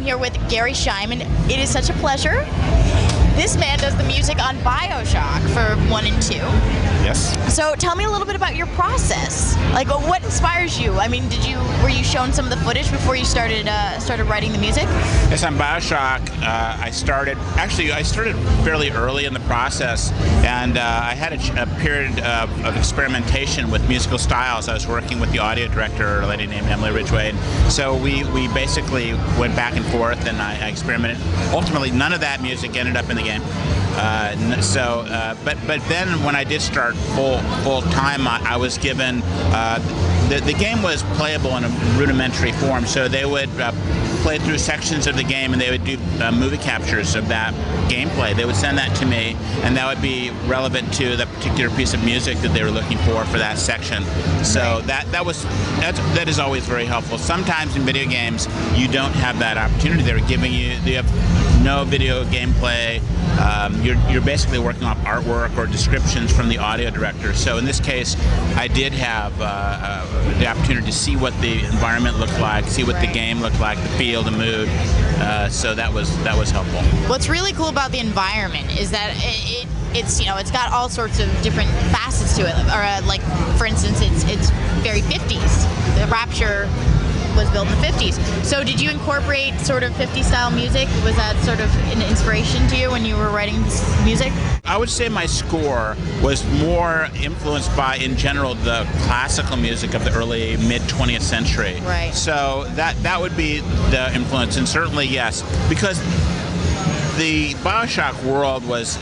here with Gary Shyman. It is such a pleasure. This man does the music on Bioshock for 1 and 2. Yes. So tell me a little bit about your process. Like, what inspires you? I mean, were you shown some of the footage before you started writing the music? Yes, on Bioshock, I started fairly early in the process, and I had a period of experimentation with musical styles. I was working with the audio director, a lady named Emily Ridgway, and so we basically went back and forth, and I experimented. Ultimately, none of that music ended up in the game. But then when I did start full time, I was given the game was playable in a rudimentary form. So they would play through sections of the game, and they would do movie captures of that gameplay. They would send that to me, and that would be relevant to the particular piece of music that they were looking for that section. So that is always very helpful. Sometimes in video games you don't have that opportunity. They have no video gameplay. You're basically working off artwork or descriptions from the audio director. So in this case, I did have the opportunity to see what the environment looked like, see what the game looked like, the feel, the mood. So that was helpful. What's really cool about the environment is that it's got all sorts of different facets to it. Or like, for instance, it's very 50s. The Rapture was built in the 50s. So did you incorporate sort of 50s style music? Was that sort of an inspiration to you when you were writing this music? I would say my score was more influenced by, in general, the classical music of the early mid-20th century. Right. So that would be the influence, and certainly yes, because the Bioshock world was,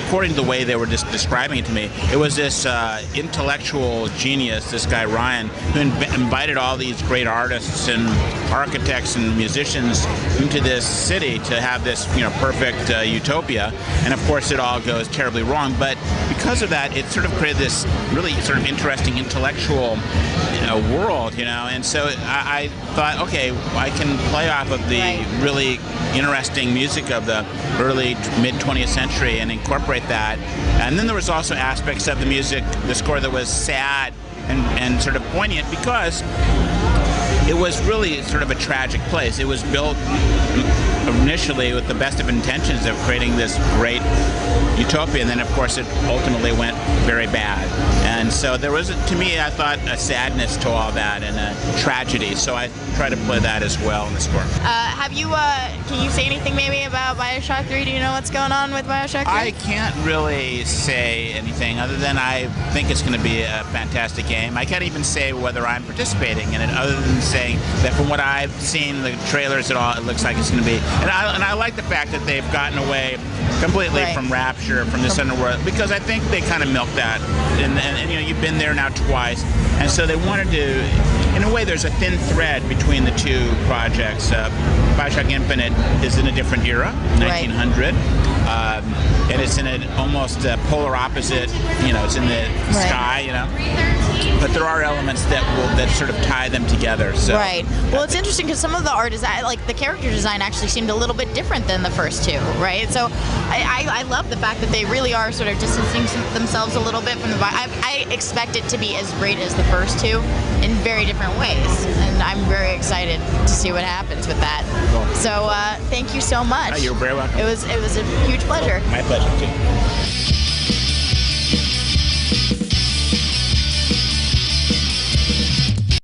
according to the way they were just describing it to me, it was this intellectual genius, this guy Ryan, who invited all these great artists and architects and musicians into this city to have this, perfect utopia. And of course, it all goes terribly wrong. But because of that, it sort of created this really sort of interesting intellectual world, And so I thought, okay, I can play off of the really interesting music of the early mid-20th century and incorporate that. And then there was also aspects of the music, the score, that was sad and sort of poignant, because it was really sort of a tragic place. It was built initially with the best of intentions of creating this great utopia, and then of course it ultimately went very bad. And so there was, to me, I thought, a sadness to all that and a tragedy. So I try to play that as well in the score. Can you say anything maybe about Bioshock 3? Do you know what's going on with Bioshock 3? I can't really say anything other than I think it's going to be a fantastic game. I can't even say whether I'm participating in it, other than saying that from what I've seen, the trailers and all, it looks like it's going to be. And I like the fact that they've gotten away completely from Rapture, from this underworld, because I think they kind of milked that. And you've been there now twice, and so they wanted to. In a way, there's a thin thread between the two projects. Bioshock Infinite is in a different era, 1900, and it's in an almost polar opposite. It's in the sky. But there are elements that sort of tie them together. So. Right. Well, it's interesting because some of the art design, like the character design, actually seemed a little bit different than the first two, right? So I love the fact that they really are sort of distancing themselves a little bit from the. I expect it to be as great as the first two in very different ways, and I'm very excited to see what happens with that. Cool. So thank you so much. You're very welcome. It was a huge pleasure. My pleasure too.